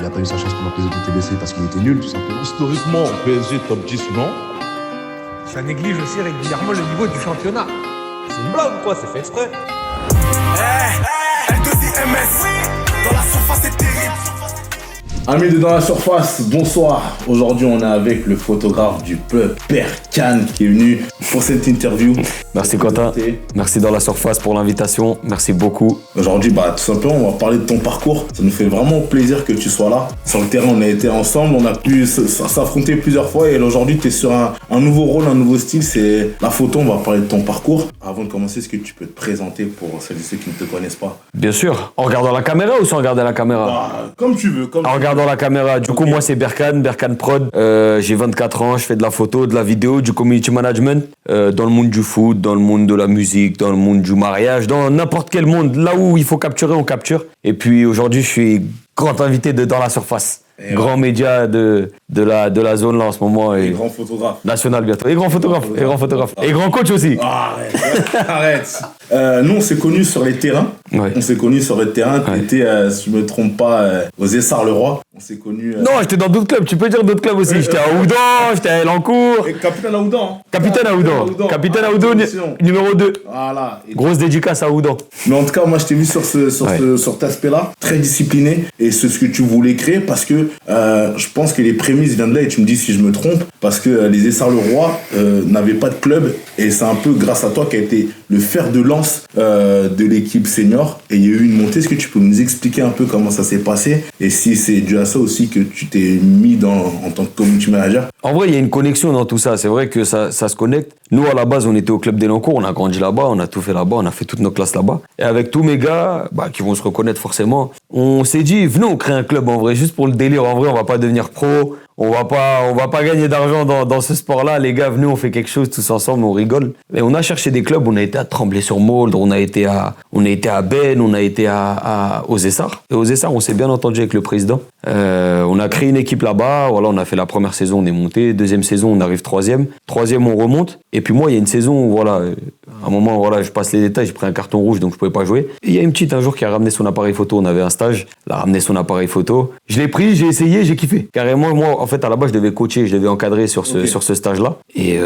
Il a pas eu sa chance pendant que les autres étaient blessés parce qu'il était nul, tout simplement. Historiquement, PSG top 10, non. Ça néglige aussi régulièrement le niveau du championnat. C'est une blague ou quoi? C'est fait exprès. L2IMS, dans la surface c'est terrible. Amis de Dans la Surface, bonsoir. Aujourd'hui, on est avec le photographe du peuple, Berkane, qui est venu pour cette interview. Merci Quentin, merci Dans la Surface pour l'invitation, merci beaucoup. Aujourd'hui, tout simplement, on va parler de ton parcours. Ça nous fait vraiment plaisir que tu sois là. Sur le terrain, on a été ensemble, on a pu s'affronter plusieurs fois et aujourd'hui, tu es sur un nouveau rôle, un nouveau style, c'est la photo. On va parler de ton parcours. Avant de commencer, est-ce que tu peux te présenter pour celles et ceux qui ne te connaissent pas? Bien sûr, en regardant la caméra ou sans regarder la caméra? Comme tu veux. En regardant la caméra. Du coup, moi, c'est Berkane Prod. J'ai 24 ans, je fais de la photo, de la vidéo, du community management, dans le monde du foot, dans le monde de la musique, dans le monde du mariage, dans n'importe quel monde. Là où il faut capturer, on capture. Et puis aujourd'hui, je suis grand invité de Dans la Surface. Et grand média de la zone là en ce moment. Et grand photographe. National bientôt. Et grand photographe. Et grand photographe. Et grand coach aussi. Arrête. Nous, on s'est connus sur les terrains. Ouais. On s'est connus sur le terrain. Tu étais, si je me trompe pas, aux Essarts-le-Roi. On s'est connus. Non, j'étais dans d'autres clubs. Tu peux dire d'autres clubs aussi. J'étais à Oudan, j'étais à Elancourt. Capitaine à Oudan. Capitaine à Oudan, numéro 2. Voilà. Grosse dédicace à Oudan. Mais en tout cas, moi, je t'ai vu sur cet aspect-là, très discipliné. Et c'est ce que tu voulais créer parce que je pense que les prémices viennent de là et tu me dis si je me trompe. Parce que les Essarts-le-Roi n'avaient pas de club. Et c'est un peu grâce à toi qu'a été le fer de lance de l'équipe senior. Et il y a eu une montée. Est-ce que tu peux nous expliquer un peu comment ça s'est passé? Et si c'est dû à ça aussi que tu t'es mis en tant que community manager? En vrai, il y a une connexion dans tout ça. C'est vrai que ça se connecte. Nous, à la base, on était au club d'Elancourt. On a grandi là-bas, on a tout fait là-bas, on a fait toutes nos classes là-bas. Et avec tous mes gars, qui vont se reconnaître forcément, on s'est dit, venez, on crée un club en vrai, juste pour le délire. En vrai, on va pas devenir pro. On va pas gagner d'argent dans ce sport-là. Les gars, venez, on fait quelque chose tous ensemble, on rigole. Et on a cherché des clubs. On a été à Tremblay-sur-Mauldre, on a été à Ben, on a été aux Essarts. Et aux Essarts, on s'est bien entendu avec le président. On a créé une équipe là-bas. Voilà, on a fait la première saison, on est monté. Deuxième saison, on arrive troisième. Troisième, on remonte. Et puis moi, il y a une saison où, à un moment, je passe les détails, j'ai pris un carton rouge, donc je pouvais pas jouer. Et il y a une petite un jour qui a ramené son appareil photo. On avait un stage. Elle a ramené son appareil photo. Je l'ai pris, j'ai essayé, j'ai kiffé. Carrément, moi, en fait, à la base, je devais coacher, je devais encadrer sur ce stage-là. Et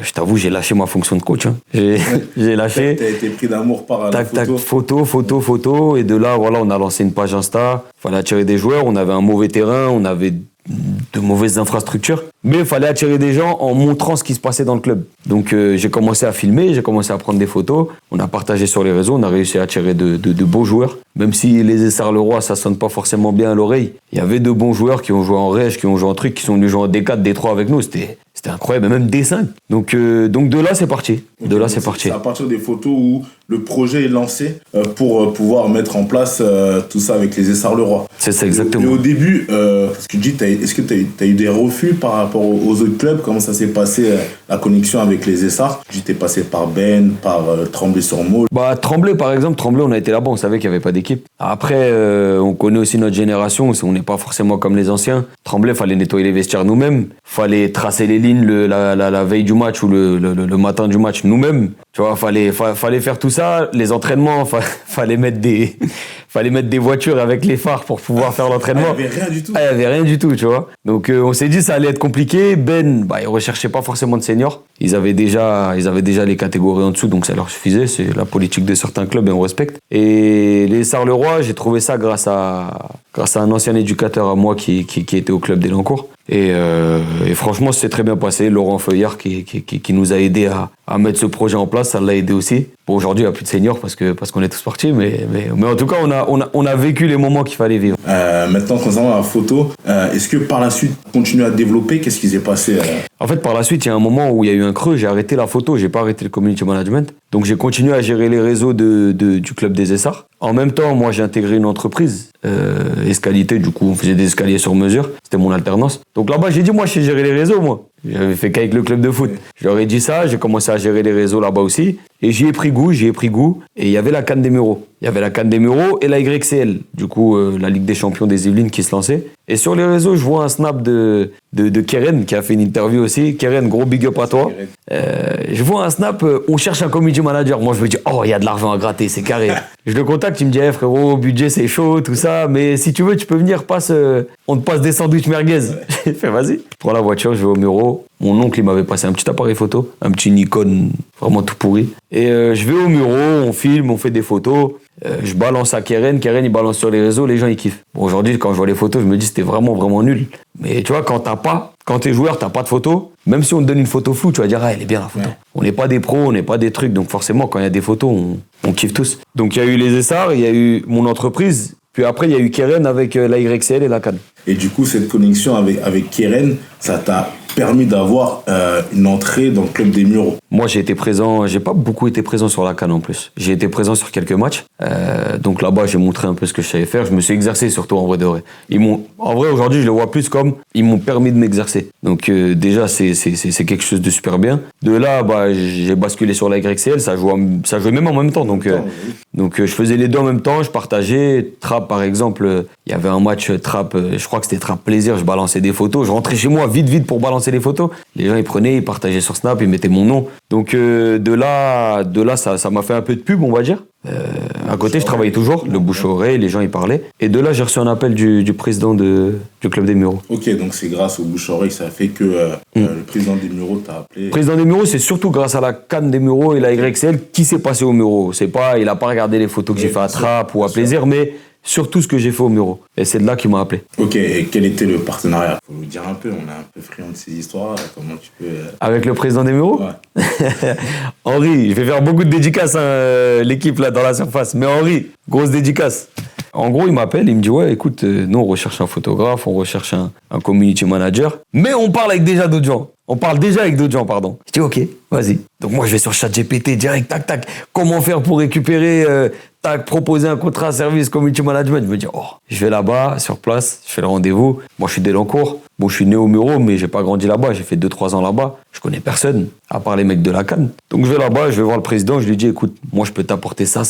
je t'avoue, j'ai lâché ma fonction de coach. J'ai lâché. T'as été pris d'amour par la photo. Photo. Et de là, on a lancé une page Insta. Fallait attirer des joueurs. On avait un mauvais terrain, on avait de mauvaises infrastructures. Mais il fallait attirer des gens en montrant ce qui se passait dans le club. Donc j'ai commencé à filmer, j'ai commencé à prendre des photos. On a partagé sur les réseaux, on a réussi à attirer de beaux joueurs. Même si les Essarts-le-Roi, ça sonne pas forcément bien à l'oreille. Il y avait de bons joueurs qui ont joué en Rège, qui ont joué en truc, qui sont venus jouer en D4, D3 avec nous. C'était incroyable, même D5. Donc de là, c'est parti. C'est à partir des photos où le projet est lancé pour pouvoir mettre en place tout ça avec les Essarts-le-Roi. C'est ça, exactement. Et au début, parce que tu dis, est-ce que tu as eu des refus par rapport aux autres clubs? Comment ça s'est passé, la connexion avec les Essarts? Tu t'es passé par Ben, par Tremblay-sur-Mauldre? Tremblay, par exemple, on a été là-bas, on savait qu'il n'y avait pas d'équipe. Après, on connaît aussi notre génération, on n'est pas forcément comme les anciens. Tremblay, fallait nettoyer les vestiaires nous-mêmes, fallait tracer les lignes la veille du match ou le matin du match nous-mêmes. Tu vois, fallait faire tout ça, les entraînements, fallait mettre des voitures avec les phares pour pouvoir faire l'entraînement. Il n'y avait rien du tout. Il n'y avait rien du tout, tu vois. Donc on s'est dit ça allait être compliqué. Ben, ils recherchaient pas forcément de seniors. Ils avaient déjà les catégories en dessous, donc ça leur suffisait. C'est la politique de certains clubs et on respecte. Et les Essarts-le-Roi, j'ai trouvé ça grâce à un ancien éducateur à moi qui était au club d'Elancourt. Et franchement, c'est très bien passé. Laurent Feuillard qui nous a aidé à mettre ce projet en place, ça l'a aidé aussi. Bon, aujourd'hui, il n'y a plus de seniors parce qu'on est tous partis, mais en tout cas, on a vécu les moments qu'il fallait vivre. Maintenant, concernant la photo, est-ce que par la suite, tu continues à développer? Qu'est-ce qui s'est passé En fait, par la suite, il y a un moment où il y a eu un creux, j'ai arrêté la photo, j'ai pas arrêté le community management. Donc j'ai continué à gérer les réseaux du club des Essarts. En même temps, moi, j'ai intégré une entreprise, Escalité, du coup, on faisait des escaliers sur mesure, c'était mon alternance. Donc là-bas, j'ai dit, moi, je sais gérer les réseaux, moi. J'avais fait qu'avec le club de foot. Je leur ai dit ça, j'ai commencé à gérer les réseaux là-bas aussi. Et j'y ai pris goût. Et il y avait la CAN des Mureaux. Il y avait la CAN des Mureaux et la YCL. Du coup, la Ligue des Champions des Yvelines qui se lançait. Et sur les réseaux, je vois un snap de Keren qui a fait une interview aussi. Keren, gros big up à toi. Je vois un snap, on cherche un community manager. Moi, je me dis, oh, il y a de l'argent à gratter, c'est carré. Je le contacte, il me dit, hey, frérot, budget, c'est chaud, tout ça. Mais si tu veux, tu peux venir, on te passe des sandwichs merguez. J'ai fait, vas-y. Je prends la voiture, je vais au Muro. Mon oncle, il m'avait passé un petit appareil photo, un petit Nikon, vraiment tout pourri. Et je vais au Muro, on filme, on fait des photos. Je balance à Keren, il balance sur les réseaux, les gens ils kiffent. Bon, aujourd'hui, quand je vois les photos, je me dis c'était vraiment nul. Mais tu vois, quand t'es joueur, t'as pas de photos, même si on te donne une photo floue, tu vas dire, ah, elle est bien la photo. Ouais. On n'est pas des pros, on n'est pas des trucs, donc forcément, quand il y a des photos, on kiffe tous. Donc il y a eu les Essarts, il y a eu mon entreprise, puis après il y a eu Keren avec la YCL et la CAN. Et du coup, cette connexion avec Keren, ça t'a permis d'avoir une entrée dans le club des Mureaux. Moi, j'ai pas beaucoup été présent sur la CAN en plus. J'ai été présent sur quelques matchs. Donc là-bas, j'ai montré un peu ce que je savais faire. Je me suis exercé surtout en vrai de vrai. En vrai, aujourd'hui, je le vois plus comme ils m'ont permis de m'exercer. Donc déjà, c'est quelque chose de super bien. De là, j'ai basculé sur la YCL. Ça jouait même en même temps. Donc je faisais les deux en même temps. Je partageais. Trap, par exemple, il y avait un match Trap, je crois que c'était Trap Plaisir. Je balançais des photos. Je rentrais chez moi vite pour balancer les photos. Les gens, ils prenaient, ils partageaient sur Snap, ils mettaient mon nom. Donc de là, ça m'a fait un peu de pub, on va dire. À côté, je travaillais toujours, le bouche-oreille, les gens, ils parlaient. Et de là, j'ai reçu un appel du président du club des Mureaux. Ok, donc c'est grâce au bouche-oreille, ça a fait que le président des Mureaux t'a appelé. Le président des Mureaux, c'est surtout grâce à la CAN des Mureaux et la YCL qui s'est passé aux Mureaux. Il a pas regardé les photos que j'ai fait à Trappes ou à Plaisir, mais surtout ce que j'ai fait au Mureaux. Et c'est de là qu'il m'a appelé. Ok, et quel était le partenariat? Faut nous dire un peu, on est un peu friand de ces histoires, comment tu peux... Avec le président des Mureaux? Ouais. Henri, je vais faire beaucoup de dédicaces, l'équipe là dans la surface. Mais Henri, grosse dédicace. En gros, il m'appelle, il me dit, ouais, écoute, nous on recherche un photographe, on recherche un community manager, mais on parle avec déjà d'autres gens. On parle déjà avec d'autres gens, pardon. Je dis, ok, vas-y. Donc moi, je vais sur ChatGPT, direct, tac, comment faire pour récupérer, proposer un contrat service community management. Je me dis, je vais là-bas, sur place, je fais le rendez-vous. Moi, je suis d'Elancourt. Bon, je suis né au Muro, mais j'ai pas grandi là-bas. J'ai fait 2-3 ans là-bas. Je connais personne, à part les mecs de la CAN. Donc je vais là-bas, je vais voir le président, je lui dis, écoute, moi, je peux t'apporter ça.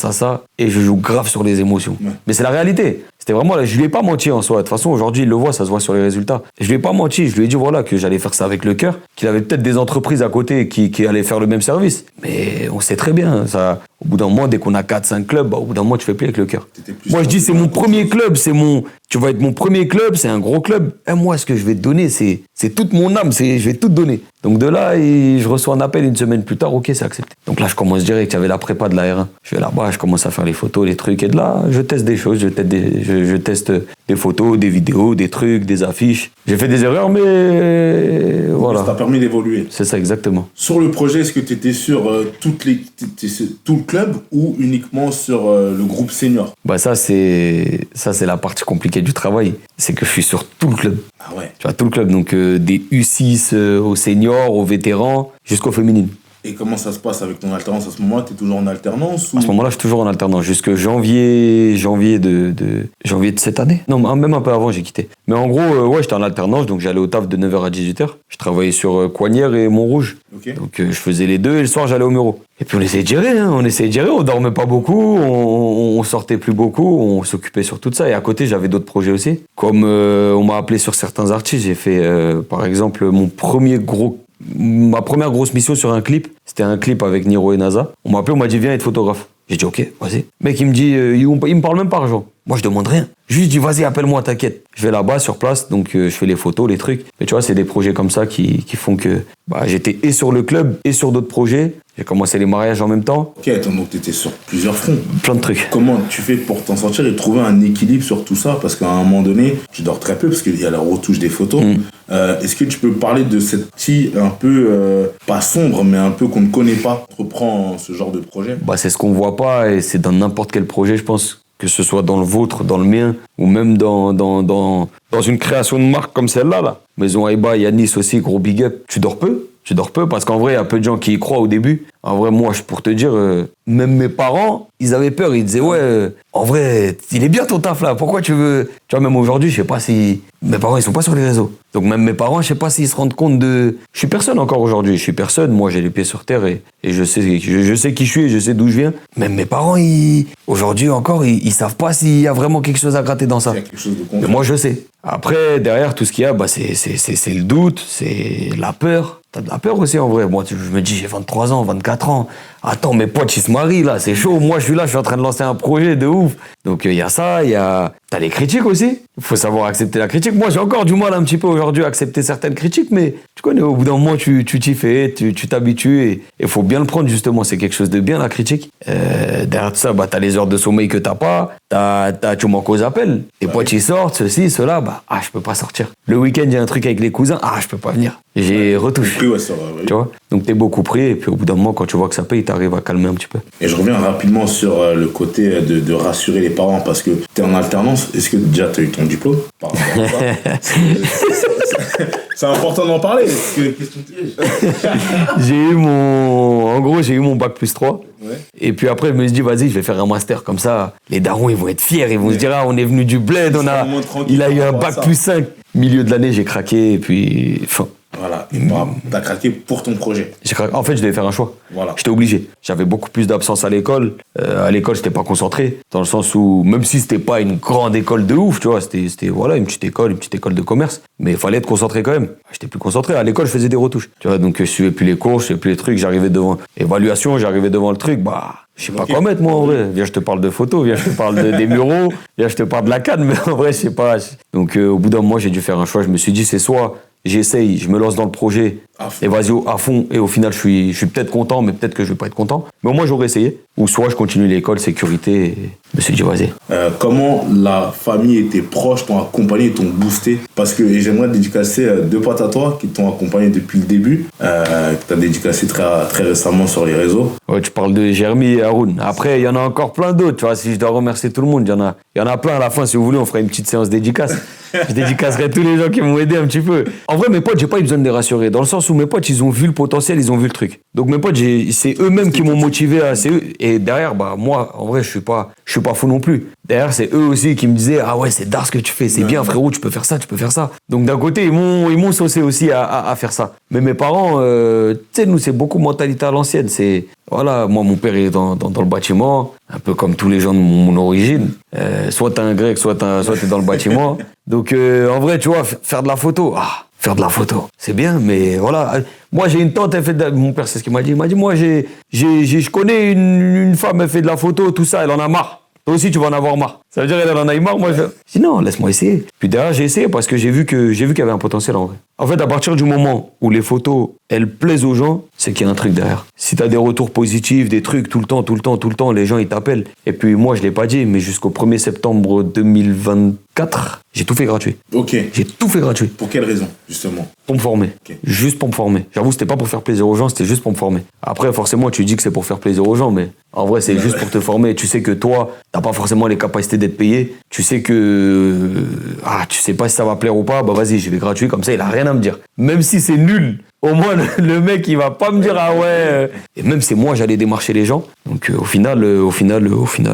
Et je joue grave sur les émotions. Ouais. Mais c'est la réalité. C'était vraiment là, je lui ai pas menti en soi. De toute façon, aujourd'hui, il le voit, ça se voit sur les résultats. Je lui ai pas menti, je lui ai dit voilà que j'allais faire ça avec le cœur, qu'il avait peut-être des entreprises à côté qui allaient faire le même service. Mais on sait très bien, ça. Au bout d'un moment, dès qu'on a 4-5 clubs, au bout d'un moment, tu fais plus avec le cœur. Moi, je dis c'est mon premier club, tu vas être mon premier club, c'est un gros club. Et moi, ce que je vais te donner, c'est toute mon âme, je vais tout te donner. Donc de là, je reçois un appel une semaine plus tard, ok, c'est accepté. Donc là, je commence direct, il y avait la prépa de la R1. Je vais là-bas, je commence à faire les photos, les trucs, et de là, je teste des choses, je teste des photos, des vidéos, des trucs, des affiches. J'ai fait des erreurs, mais voilà. Ça t'a permis d'évoluer. C'est ça, exactement. Sur le projet, est-ce que tu étais sur tout le club ou uniquement sur le groupe senior? Ça, c'est la partie compliquée du travail. C'est que je suis sur tout le club. Ah ouais. Tu vois, tout le club, donc des U6 aux seniors, aux vétérans, jusqu'aux féminines. Et comment ça se passe avec ton alternance à ce moment-là? Tu es toujours en alternance ou... À ce moment-là, je suis toujours en alternance, jusque janvier de cette année. Non, même un peu avant, j'ai quitté. Mais en gros, j'étais en alternance, donc j'allais au taf de 9h à 18h. Je travaillais sur Coignères et Montrouge. Okay. Donc je faisais les deux et le soir, j'allais au Muro. Et puis on essayait de gérer, on dormait pas beaucoup, on sortait plus beaucoup, on s'occupait sur tout ça. Et à côté, j'avais d'autres projets aussi. Comme on m'a appelé sur certains artistes, j'ai fait, par exemple, ma première grosse mission sur un clip, c'était un clip avec Niro et NASA. On m'a appelé, on m'a dit viens être photographe. J'ai dit ok, vas-y. Mec, il me dit, il me parle même pas argent. Moi, je demande rien. Juste, je dis vas-y, appelle-moi, t'inquiète. Je vais là-bas, sur place, donc je fais les photos, les trucs. Mais tu vois, c'est des projets comme ça qui font que j'étais et sur le club et sur d'autres projets. J'ai commencé les mariages en même temps. Ok, attends, donc t'étais sur plusieurs fronts. Plein de trucs. Comment tu fais pour t'en sortir et trouver un équilibre sur tout ça? Parce qu'à un moment donné, tu dors très peu parce qu'il y a la retouche des photos. Est-ce que tu peux parler de cette partie un peu, pas sombre, mais un peu qu'on ne connaît pas, reprend ce genre de projet? C'est ce qu'on voit pas et c'est dans n'importe quel projet, je pense. Que ce soit dans le vôtre, dans le mien, ou même dans une création de marque comme celle-là. Maison Aïba, Yanis aussi, gros big up. Tu dors peu parce qu'en vrai, il y a peu de gens qui y croient au début. En vrai, moi, pour te dire, même mes parents, ils avaient peur. Ils disaient, ouais, en vrai, il est bien ton taf là. Pourquoi tu veux... Tu vois, même aujourd'hui, je sais pas si... Mes parents, ils sont pas sur les réseaux. Donc même mes parents, je sais pas s'ils se rendent compte de... Je suis personne encore aujourd'hui. Je suis personne. Moi, j'ai les pieds sur terre et je sais qui je suis et je sais d'où je viens. Même mes parents, aujourd'hui encore, ils savent pas s'il y a vraiment quelque chose à gratter dans ça. Il y a quelque chose de concret. Mais moi, je sais. Après, derrière, tout ce qu'il y a, bah, c'est le doute, c'est la peur. T'as de la peur aussi, en vrai. Moi, je me dis, j'ai 23 ans, 24 ans. Attends, mes potes, ils se marient, là, c'est chaud. Moi, je suis là, je suis en train de lancer un projet de ouf. Donc, il y a ça, t'as les critiques aussi. Il faut savoir accepter la critique. Moi, j'ai encore du mal un petit peu aujourd'hui à accepter certaines critiques, mais tu connais, au bout d'un moment, tu t'y fais, tu t'habitues et il faut bien le prendre, justement. C'est quelque chose de bien, la critique. Derrière tout ça, bah, t'as les heures de sommeil que t'as pas. Tu manques aux appels. Tes potes, ils sortent, ceci, cela, bah, je peux pas sortir. Le week-end, il y a un truc avec les cousins, je peux pas venir. J'ai retouché. Oui, ça va, oui. Tu vois? Donc t'es beaucoup pris et puis au bout d'un moment, quand tu vois que ça paye, t'arrives à calmer un petit peu. Et je reviens rapidement sur le côté de rassurer les parents parce que t'es en alternance. Est-ce que déjà t'as eu ton diplôme? Par rapport à ça c'est important d'en parler. Question piège. En gros, j'ai eu mon bac plus 3. Ouais. Et puis après, je me suis dit, vas-y, je vais faire un master. Comme ça, les darons, ils vont être fiers. Ils vont se dire, on est venu du bled, il a eu un bac plus 5. Milieu de l'année, j'ai craqué et puis... Voilà, t'as craqué pour ton projet. En fait, je devais faire un choix. Voilà. J'étais obligé. J'avais beaucoup plus d'absence à l'école. À l'école, j'étais pas concentré. Dans le sens où, même si c'était pas une grande école de ouf, tu vois, c'était voilà, une petite école de commerce. Mais il fallait être concentré quand même. J'étais plus concentré. À l'école, je faisais des retouches. Tu vois, donc je suivais plus les cours, je suivais plus les trucs. J'arrivais devant évaluation, j'arrivais devant le truc. Je sais pas quoi mettre, moi, en vrai. Viens, je te parle de photos, viens, je te parle des muraux, viens, je te parle de la canne, mais en vrai, je sais pas. Donc, au bout d'un moment, j'ai dû faire un choix. Je me suis dit, c'est soit j'essaye, je me lance dans le projet, et vas-y à fond, et au final, je suis peut-être content, mais peut-être que je vais pas être content. Mais au moins, j'aurais essayé. Ou soit je continue l'école, sécurité, et je me suis dit, vas-y. Comment la famille et tes proches t'ont accompagné et t'ont boosté? Parce que j'aimerais dédicacer deux potes à toi qui t'ont accompagné depuis le début, que t'as dédicacé très, très récemment sur les réseaux. Ouais, tu parles de Jérémy et Haroun. Après, il y en a encore plein d'autres, tu vois, si je dois remercier tout le monde, il y en a plein à la fin, si vous voulez, on fera une petite séance dédicace. Je dédicacerai tous les gens qui m'ont aidé un petit peu. En vrai, mes potes, j'ai pas eu besoin de les rassurer, dans le sens où mes potes, ils ont vu le potentiel, ils ont vu le truc. Donc mes potes, c'est eux-mêmes qui m'ont motivé à... Et derrière, moi, en vrai, je suis pas fou non plus. Derrière, c'est eux aussi qui me disaient, ah ouais, c'est d'art ce que tu fais, c'est bien frérot, tu peux faire ça, tu peux faire ça. Donc d'un côté, ils m'ont saucé aussi à faire ça. Mais mes parents, tu sais, nous, c'est beaucoup mentalité à l'ancienne. C'est, voilà, moi, mon père est dans le bâtiment, un peu comme tous les gens de mon origine. Soit t'es un grec, soit t'es dans le bâtiment. Donc en vrai, tu vois, faire de la photo, faire de la photo, c'est bien, mais voilà. Moi, j'ai une tante, elle fait mon père, c'est ce qu'il m'a dit. Il m'a dit, moi, je connais une femme, elle fait de la photo, tout ça, elle en a marre. Toi aussi, tu vas en avoir marre. Ça veut dire qu'elle en a eu marre, moi, je dis non, laisse-moi essayer. Puis derrière, j'ai essayé parce que j'ai vu qu'il y avait un potentiel en vrai. En fait, à partir du moment où les photos, elles plaisent aux gens, c'est qu'il y a un truc derrière. Si t'as des retours positifs, des trucs tout le temps, les gens, ils t'appellent. Et puis moi, je l'ai pas dit, mais jusqu'au 1er septembre 2024, j'ai tout fait gratuit. Ok. J'ai tout fait gratuit. Pour quelle raison, justement? Pour me former. Okay. Juste pour me former. J'avoue, c'était pas pour faire plaisir aux gens, c'était juste pour me former. Après, forcément, tu dis que c'est pour faire plaisir aux gens, mais en vrai, c'est juste pour te former. Tu sais que toi, t'as pas forcément les capacités d'être payé. Tu sais que... tu sais pas si ça va plaire ou pas, bah vas-y, je vais gratuit, comme ça, il a rien à me dire. Même si c'est nul, au moins, le mec, il va pas me dire, ah ouais... Et même c'est moi, j'allais démarcher les gens. Donc au final,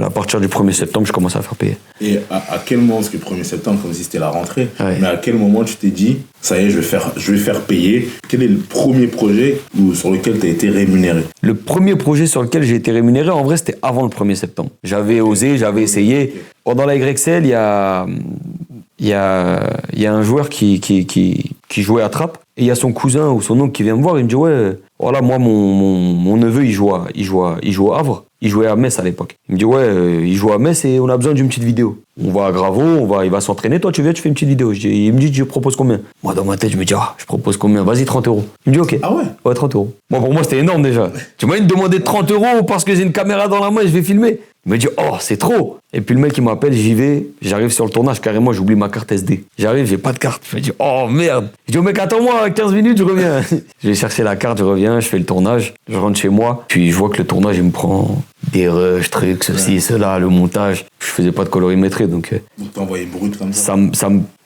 à partir du 1er septembre, je commence à faire payer. Et à quel moment, parce que le 1er septembre, comme si c'était la rentrée, ouais. Mais à quel moment tu t'es dit, ça y est, je vais faire payer? Quel est le premier projet sur lequel tu as été rémunéré? Le premier projet sur lequel j'ai été rémunéré, en vrai, c'était avant le 1er septembre. J'avais osé, j'avais essayé. Okay. Pendant la YXL, il y a un joueur qui jouait à Trappes. Et il y a son cousin ou son oncle qui vient me voir, il me dit ouais, voilà, moi mon neveu il joue à Havre, il jouait à Metz à l'époque. Il me dit ouais, il joue à Metz et on a besoin d'une petite vidéo. On va à Gravaux, il va s'entraîner, toi tu viens, tu fais une petite vidéo. Il me dit je propose combien? Moi dans ma tête je me dis je propose combien? Vas-y 30 €. Il me dit ok. Ah ouais? Ouais 30 €. Moi pour moi c'était énorme déjà. Tu m'as me demander 30 € parce que j'ai une caméra dans la main et je vais filmer. Il me dit c'est trop. Et puis le mec il m'appelle, j'y vais, j'arrive sur le tournage, carrément j'oublie ma carte SD. J'arrive, j'ai pas de carte. Je me dis merde. Je dis au mec attends-moi 15 minutes, je reviens. Je vais chercher la carte, je reviens, je fais le tournage, je rentre chez moi, puis je vois que le tournage il me prend des rushs, trucs, ceci, cela, le montage. Je faisais pas de colorimétrie, donc Donc t'as envoyé brut comme ça.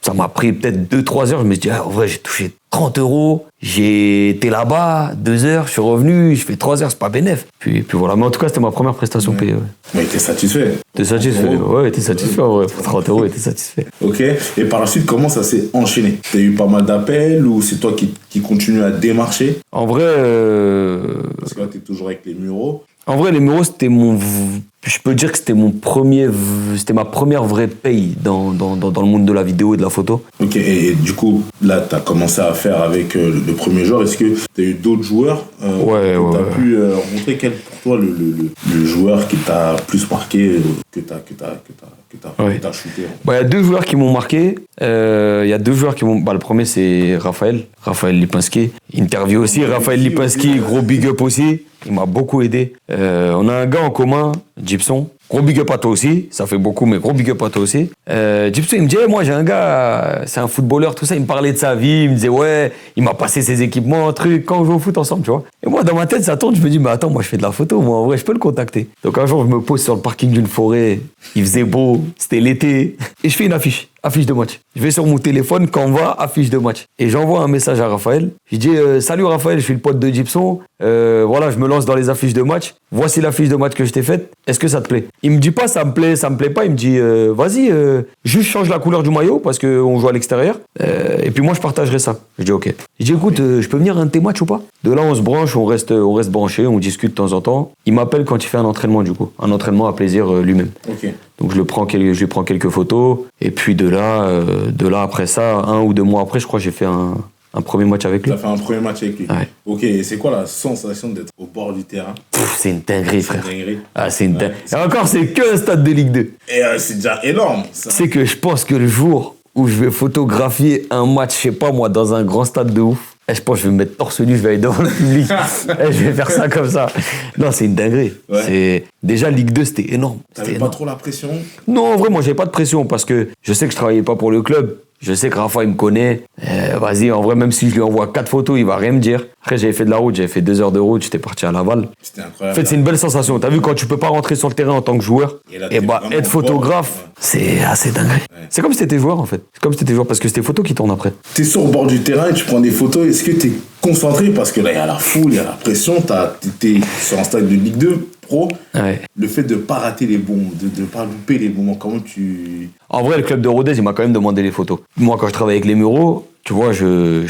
ça m'a pris peut-être 2-3 heures. Je me suis dit, en vrai, j'ai touché 30 €. J'ai été là-bas 2 heures, je suis revenu, je fais 3 heures, c'est pas bénef. Puis voilà, mais en tout cas, c'était ma première prestation payée. Ouais. Mais t'es satisfait. T'es satisfait? Ouais, t'es satisfait, en vrai. Pour 30 €, t'es satisfait. Ok. Et par la suite, comment ça s'est enchaîné? T'as eu pas mal d'appels ou c'est toi qui continue à démarcher? En vrai, Parce que là, t'es toujours avec les Mureaux. En vrai, les Mureaux, je peux dire que c'était ma première vraie paye dans le monde de la vidéo et de la photo. Ok, et du coup, là, tu as commencé à faire avec le premier joueur. Est-ce que tu as eu d'autres joueurs Ouais. Tu as pu rencontrer? Quel pour toi le joueur qui t'a plus marqué, que tu as shooté? Il y a 2 joueurs qui m'ont marqué. Le premier, c'est Raphaël Lipinski. Interview aussi. Raphaël Lipinski, gros big up aussi. Il m'a beaucoup aidé. On a un gars en commun, Gibson. Gros big up à toi aussi. Ça fait beaucoup, mais gros big up à toi aussi. Gibson, il me dit, hey, moi j'ai un gars, c'est un footballeur, tout ça. Il me parlait de sa vie. Il me disait, ouais, il m'a passé ses équipements, truc. Quand on joue au foot ensemble, tu vois. Et moi, dans ma tête, ça tourne. Je me dis, mais attends, moi je fais de la photo. Moi, en vrai, je peux le contacter. Donc un jour, je me pose sur le parking d'une forêt. Il faisait beau. C'était l'été. Et je fais une affiche de match. Je vais sur mon téléphone, Canva, affiche de match. Et j'envoie un message à Raphaël. Je dis, salut Raphaël, je suis le pote de Gibson. Voilà, je me lance dans les affiches de match. Voici l'affiche de match que je t'ai faite. Est-ce que ça te plaît? Il me dit pas, ça me plaît pas. Il me dit, vas-y, juste change la couleur du maillot parce qu'on joue à l'extérieur. Et puis moi, je partagerai ça. Je dis, ok. Je dis, écoute, je peux venir à un de tes matchs ou pas? De là, on se branche, on reste branché, on discute de temps en temps. Il m'appelle quand il fait un entraînement, du coup. Un entraînement à plaisir lui-même. Ok. Donc je lui prends quelques photos. Et puis de là, après ça, 1 ou 2 mois après, je crois que j'ai fait un premier match avec lui. Tu as fait un premier match avec lui. Ouais. Ok, et c'est quoi la sensation d'être au bord du terrain? C'est une dinguerie, frère. C'est une dinguerie. Ah, c'est une dinguerie. Et encore, c'est que un stade de Ligue 2. Et c'est déjà énorme. Ça. C'est que je pense que le jour où je vais photographier un match, je sais pas moi, dans un grand stade de ouf, je pense que je vais me mettre torse nu, je vais aller devant le public. Et je vais faire ça comme ça. Non, c'est une dinguerie. Ouais. Déjà, Ligue 2, c'était énorme. T'avais pas trop la pression? Non, en vrai, moi, j'ai pas de pression parce que je sais que je travaillais pas pour le club. Je sais que Rafa, il me connaît. Vas-y, en vrai, même si je lui envoie 4 photos, il va rien me dire. Après, j'avais fait de la route, j'avais fait 2 heures de route, j'étais parti à Laval. C'était incroyable. En fait, c'est une belle sensation. T'as vu, quand tu peux pas rentrer sur le terrain en tant que joueur, être photographe, c'est assez dingue. Ouais. C'est comme si t'étais joueur, en fait. C'est comme si t'étais joueur parce que c'est tes photos qui tournent après. T'es sur le bord du terrain et tu prends des photos. Est-ce que t'es concentré? Parce que là, il y a la foule, il y a la pression. T'es sur un stade de Ligue 2 pro. Ouais. Le fait de pas rater les bons, de pas louper les moments, comment tu... En vrai, le club de Rodez, il m'a quand même demandé les photos. Moi, quand je travaille avec les Mureaux, tu vois, je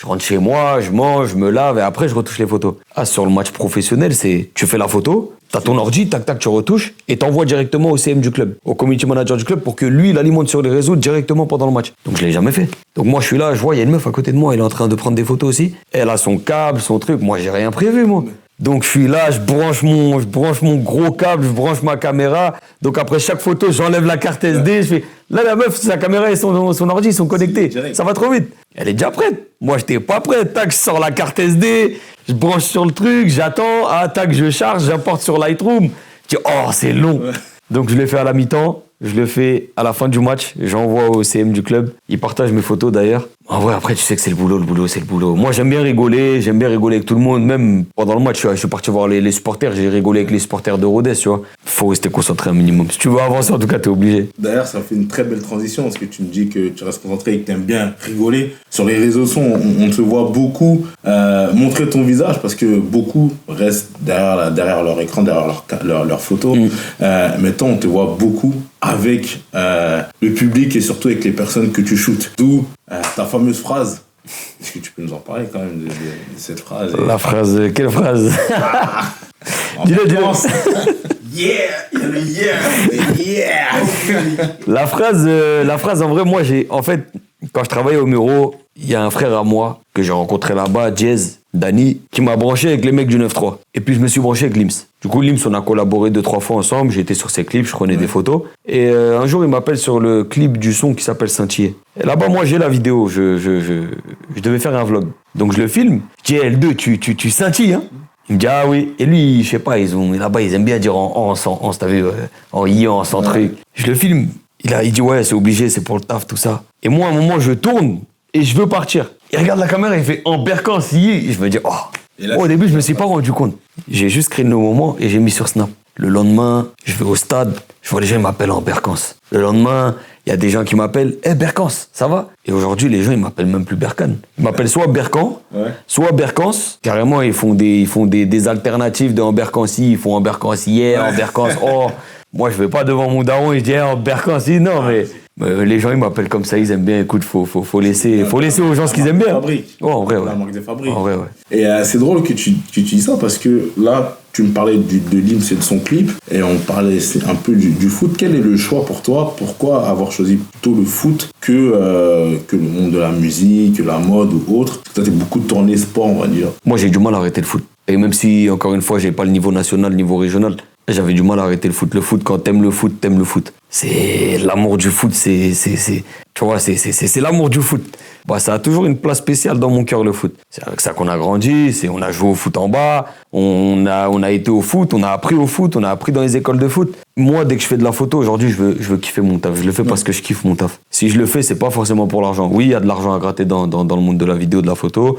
rentre chez moi, je mange, je me lave et après je retouche les photos. Ah, sur le match professionnel, c'est tu fais la photo, t'as ton ordi, tac tac, tu retouches et t'envoies directement au CM du club, au community manager du club pour que lui, il alimente sur les réseaux directement pendant le match. Donc je l'ai jamais fait. Donc moi, je suis là, je vois, il y a une meuf à côté de moi, elle est en train de prendre des photos aussi. Elle a son câble, son truc. Moi, j'ai rien prévu, moi. Donc je suis là, je branche mon gros câble, je branche ma caméra. Donc après chaque photo, j'enlève la carte SD. Je fais, là la meuf, sa caméra et son ordi, ils sont connectés. Ça va trop vite. Elle est déjà prête. Moi, j'étais pas prêt. Tac, je sors la carte SD, je branche sur le truc, j'attends. Ah, tac, je charge, j'importe sur Lightroom. Je dis, oh, c'est long. Ouais. Donc je l'ai fait à la mi-temps. Je le fais à la fin du match, j'envoie au CM du club. Ils partagent mes photos d'ailleurs. En vrai, après, tu sais que c'est le boulot, c'est le boulot. Moi, j'aime bien rigoler avec tout le monde. Même pendant le match, je suis parti voir les supporters, j'ai rigolé avec les supporters de Rodez, tu vois. Faut rester concentré un minimum. Si tu veux avancer, en tout cas, t'es obligé. D'ailleurs, ça fait une très belle transition, parce que tu me dis que tu restes concentré et que t'aimes bien rigoler. Sur les réseaux sociaux, on te voit beaucoup montrer ton visage, parce que beaucoup restent derrière leur écran, derrière leur photo. Mais toi, on te voit beaucoup avec le public et surtout avec les personnes que tu shootes. D'où ta fameuse phrase. Est-ce que tu peux nous en parler quand même de cette phrase? La phrase, quelle phrase? Dis-le. Yeah, il y a le yeah. La phrase, en vrai, moi, en fait, quand je travaillais au Muro, il y a un frère à moi que j'ai rencontré là-bas, Jazz, Dani, qui m'a branché avec les mecs du 9-3. Et puis je me suis branché avec Lims. Du coup, Lims, on a collaboré 2-3 fois ensemble. J'étais sur ses clips, je prenais des photos. Et un jour, il m'appelle sur le clip du son qui s'appelle Saint-Thier. Et là-bas, moi, j'ai la vidéo. Je devais faire un vlog. Donc je le filme. Je dis, L2, tu scintilles, hein? Il me dit, ah oui. Et lui, je sais pas, là-bas, ils aiment bien dire en t'as vu, en en truc. Je le filme. Il dit, ouais, c'est obligé, c'est pour le taf, tout ça. Et moi, à un moment, je tourne et je veux partir. Il regarde la caméra, il fait en bercan, si. Et je me dis, oh. Au début, je me suis pas rendu compte. J'ai juste créé le moment et j'ai mis sur Snap. Le lendemain, je vais au stade, je vois les gens, ils m'appellent en Berkance. Le lendemain, il y a des gens qui m'appellent « Berkance, ça va ?» Et aujourd'hui, les gens, ils m'appellent même plus Berkane. Ils m'appellent soit Berkan, soit Berkance. Carrément, ils font des alternatives de en Berkancy. Ils font en Berkancy hier, en Berkance. Oh, moi, je vais pas devant mon daron et je dis en Berkancy. Non, mais les gens, ils m'appellent comme ça. Ils aiment bien. Écoute, faut laisser aux gens ce qu'ils aiment bien. Fabrique. Oh, en vrai, ouais. La marque des fabriques. En vrai, ouais. Et c'est drôle que tu dis ça parce que là, tu me parlais de Limz et de son clip et on parlait un peu du foot. Quel est le choix pour toi? Pourquoi avoir choisi plutôt le foot que le monde de la musique, la mode ou autre? Parce que toi, t'es beaucoup tourné sport, on va dire. Moi, j'ai du mal à arrêter le foot. Et même si, encore une fois, j'ai pas le niveau national, le niveau régional, j'avais du mal à arrêter le foot. Le foot, quand t'aimes le foot, t'aimes le foot. C'est l'amour du foot, tu vois, c'est l'amour du foot. Bah, ça a toujours une place spéciale dans mon cœur, le foot. C'est avec ça qu'on a grandi, on a joué au foot en bas, on a été au foot, on a appris au foot, on a appris dans les écoles de foot. Moi, dès que je fais de la photo, aujourd'hui, je veux kiffer mon taf. Je le fais parce que je kiffe mon taf. Si je le fais, c'est pas forcément pour l'argent. Oui, il y a de l'argent à gratter dans le monde de la vidéo, de la photo.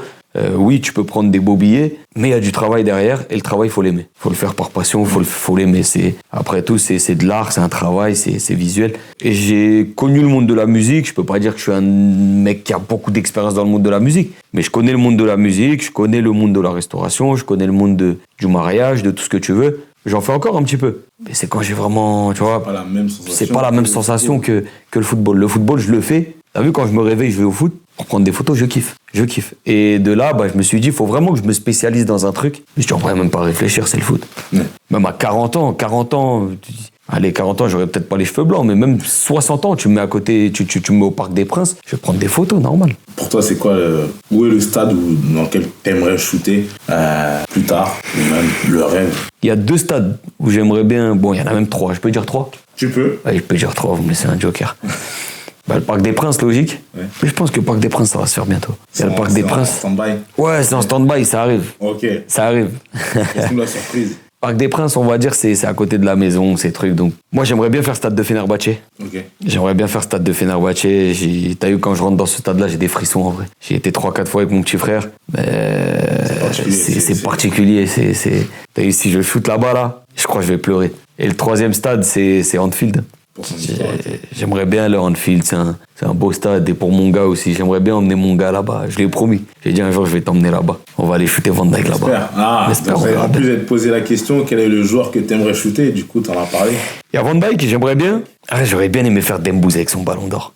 Oui, tu peux prendre des beaux billets, mais il y a du travail derrière, et le travail, il faut l'aimer. Il faut le faire par passion, faut l'aimer. Après tout, c'est de l'art, c'est un travail, c'est visuel. Et j'ai connu le monde de la musique. Je peux pas dire que je suis un mec qui a beaucoup d'expérience dans le monde de la musique, mais je connais le monde de la musique, je connais le monde de la restauration, je connais le monde du mariage, de tout ce que tu veux. J'en fais encore un petit peu. Mais c'est quand j'ai vraiment, tu vois, c'est pas la même sensation que le football. Le football, je le fais. T'as vu, quand je me réveille, je vais au foot. Pour prendre des photos, je kiffe. Et de là, je me suis dit, il faut vraiment que je me spécialise dans un truc. Je me suis dit, on pourrait même pas réfléchir, c'est le foot. Même à 40 ans, allez, 40 ans, j'aurais peut-être pas les cheveux blancs, mais même 60 ans, tu me mets à côté, tu me mets au Parc des Princes, je vais prendre des photos, normal. Pour toi, c'est quoi, où est le stade dans lequel t'aimerais shooter plus tard, ou même le rêve? Il y a 2 stades où j'aimerais bien, bon, il y en a même 3, je peux dire 3? Tu peux. Ouais, je peux dire 3, vous me laissez un joker. Le Parc des Princes, logique. Ouais. Mais je pense que le Parc des Princes, ça va se faire bientôt. Il y a le Parc des Princes. En stand-by. Ouais, c'est en stand-by, ça arrive. Ok. Ça arrive. Laisse-nous la surprise. Parc des Princes, on va dire, c'est à côté de la maison, ces trucs. Donc, moi, j'aimerais bien faire stade de Fenerbahçe. Ok. J'aimerais bien faire stade de Fenerbahçe. T'as vu, quand je rentre dans ce stade-là, j'ai des frissons, en vrai. J'ai été 3-4 fois avec mon petit frère. C'est particulier. T'as vu, si je shoot là-bas, là, je crois que je vais pleurer. Et le 3e stade, c'est Anfield. J'aimerais bien aller à Anfield, c'est un beau stade. Et pour mon gars aussi, j'aimerais bien emmener mon gars là-bas. Je l'ai promis. J'ai dit un jour, je vais t'emmener là-bas. On va aller shooter Van Dijk là-bas. En plus, j'allais te poser la question, quel est le joueur que t'aimerais shooter? Du coup, t'en as parlé. Il y a Van Dijk, j'aimerais bien. J'aurais bien aimé faire Dembouz avec son ballon d'or.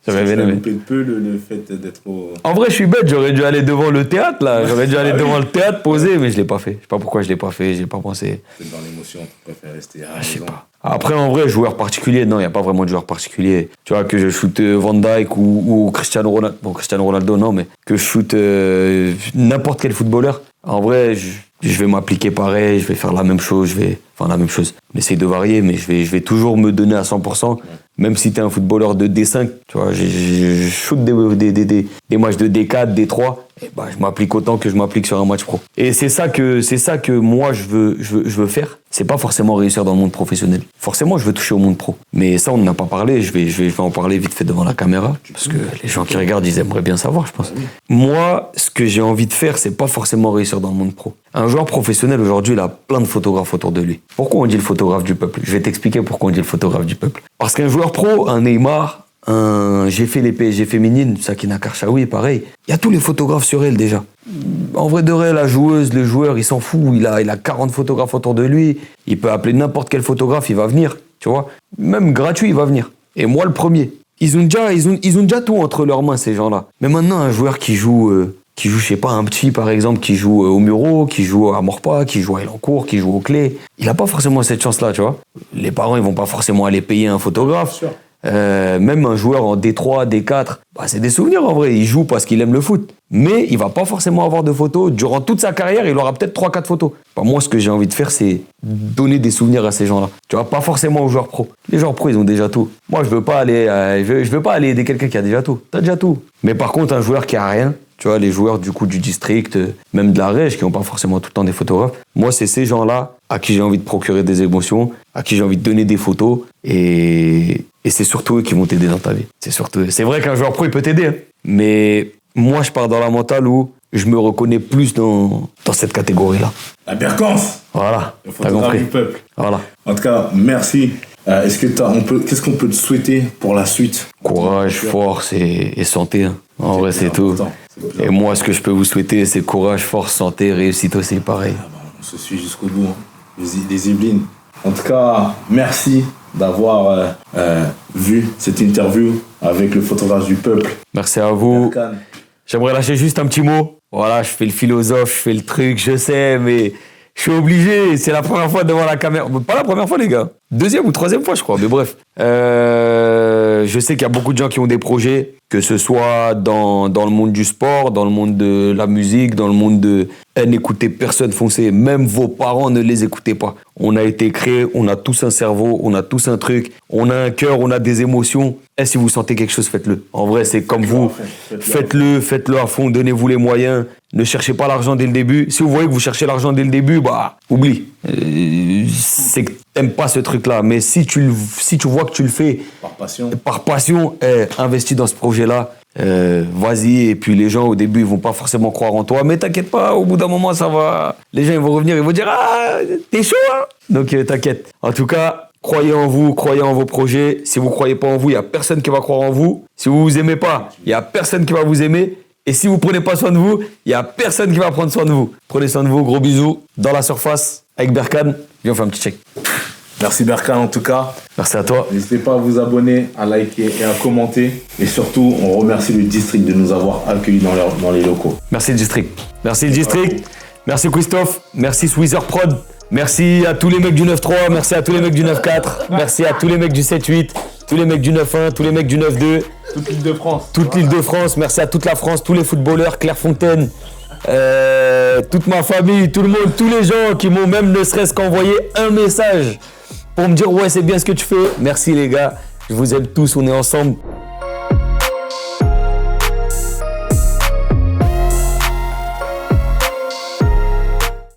J'aurais bien aimé. Ça peu le fait d'être au... En vrai, je suis bête, j'aurais dû aller devant le théâtre, là. J'aurais dû aller devant le théâtre, poser, mais je l'ai pas fait. Je sais pas pourquoi je l'ai pas fait, j'ai pas pensé. C'est dans l'émotion, tu préfères rester à la Je sais maison. pas. Après, en vrai, joueur particulier, non, il n'y a pas vraiment de joueur particulier. Tu vois, que je shoote Van Dijk ou Cristiano Ronaldo. Bon, Cristiano Ronaldo, non, mais que je shoote n'importe quel footballeur. En vrai, je vais m'appliquer pareil, je vais faire la même chose, la même chose. On essaye de varier, mais je vais toujours me donner à 100%. Même si t'es un footballeur de D5, tu vois, je shoot des matchs de D4, D3, et je m'applique autant que je m'applique sur un match pro. Et c'est ça que moi je veux faire. C'est pas forcément réussir dans le monde professionnel. Forcément, je veux toucher au monde pro. Mais ça, on n'en a pas parlé. Je vais en parler vite fait devant la caméra, parce que les gens qui regardent, ils aimeraient bien savoir, je pense. Moi, ce que j'ai envie de faire, c'est pas forcément réussir dans le monde pro. Un joueur professionnel aujourd'hui, il a plein de photographes autour de lui. Pourquoi on dit le photographe du peuple? Je vais t'expliquer pourquoi on dit le photographe du peuple. Parce qu'un joueur pro, un Neymar, j'ai fait les PSG féminines, Sakina Karchaoui, pareil. Il y a tous les photographes sur elle déjà. En vrai de vrai, la joueuse, le joueur, il s'en fout. Il a 40 photographes autour de lui. Il peut appeler n'importe quel photographe, il va venir. Tu vois, même gratuit, il va venir. Et moi, le premier. Ils ont déjà tout entre leurs mains, ces gens-là. Mais maintenant, un joueur qui joue, je sais pas, un petit, par exemple, qui joue au Muro, qui joue à Morpa, qui joue à Elancourt, qui joue aux Clés, il a pas forcément cette chance-là, tu vois. Les parents, ils vont pas forcément aller payer un photographe. Même un joueur en D3, D4, c'est des souvenirs en vrai. Il joue parce qu'il aime le foot. Mais il va pas forcément avoir de photos. Durant toute sa carrière, il aura peut-être 3-4 photos. Moi, ce que j'ai envie de faire, c'est donner des souvenirs à ces gens-là. Tu vois, pas forcément aux joueurs pro. Les joueurs pro, ils ont déjà tout. Moi, je veux pas aller aider quelqu'un qui a déjà tout. T'as déjà tout. Mais par contre, un joueur qui a rien, tu vois, les joueurs du district, même de la Rège, qui n'ont pas forcément tout le temps des photographes. Moi, c'est ces gens-là à qui j'ai envie de procurer des émotions, à qui j'ai envie de donner des photos, et c'est surtout eux qui vont t'aider dans ta vie. C'est vrai qu'un joueur pro, il peut t'aider, hein. Mais moi, je pars dans la mentale où je me reconnais plus dans cette catégorie-là. La Berkance. Voilà, Le t'as photographe compris. du peuple. Voilà. En tout cas, merci. Qu'est-ce qu'on peut te souhaiter pour la suite? Courage, force et santé. Hein. En vrai, c'est tout. Et moi, ce que je peux vous souhaiter, c'est courage, force, santé, réussite aussi, pareil. On se suit jusqu'au bout, hein. Les Yvelines. En tout cas, merci d'avoir vu cette interview avec le photographe du peuple. Merci à vous. Berkane. J'aimerais lâcher juste un petit mot. Voilà, je fais le philosophe, je fais le truc, je sais, mais je suis obligé. C'est la première fois devant la caméra. Pas la première fois, les gars. Deuxième ou troisième fois, je crois. Mais bref. Je sais qu'il y a beaucoup de gens qui ont des projets, que ce soit dans le monde du sport, dans le monde de la musique, dans le monde de... n'écoutez personne, foncez. Même vos parents, ne les écoutez pas. On a été créés, on a tous un cerveau, on a tous un truc, on a un cœur, on a des émotions. Et si vous sentez quelque chose, faites-le. En vrai, c'est comme vous. Faites-le à fond, donnez-vous les moyens. Ne cherchez pas l'argent dès le début. Si vous voyez que vous cherchez l'argent dès le début, bah, oublie. C'est que t'aimes pas ce truc-là. Mais si tu vois que tu le fais par passion, investis dans ce projet-là. Vas-y, et puis les gens au début ils vont pas forcément croire en toi, mais t'inquiète pas, au bout d'un moment ça va, les gens ils vont revenir, ils vont dire ah t'es chaud hein. Donc t'inquiète. En tout cas, croyez en vous, croyez en vos projets. Si vous croyez pas en vous, il y a personne qui va croire en vous. Si vous vous aimez pas, il y a personne qui va vous aimer. Et si vous prenez pas soin de vous, il y a personne qui va prendre soin de vous. Prenez soin de vous, gros bisous dans la surface avec Berkane. Viens on fait un petit check. Merci Berkane en tout cas. Merci à toi. N'hésitez pas à vous abonner, à liker et à commenter. Et surtout, on remercie le district de nous avoir accueillis dans les locaux. Merci le district. Merci le district. Merci Christophe. Merci Sweezer Prod. Merci à tous les mecs du 9-3. Merci à tous les mecs du 9-4. Merci à tous les mecs du 7-8. Tous les mecs du 9-1. Tous les mecs du 9-2. Toute l'île de France. Toute l'île de France. Merci à toute la France. Tous les footballeurs. Clairefontaine. Toute ma famille. Tout le monde. Tous les gens qui m'ont même ne serait-ce qu'envoyé un message pour me dire ouais c'est bien ce que tu fais. Merci les gars. Je vous aime tous. On est ensemble.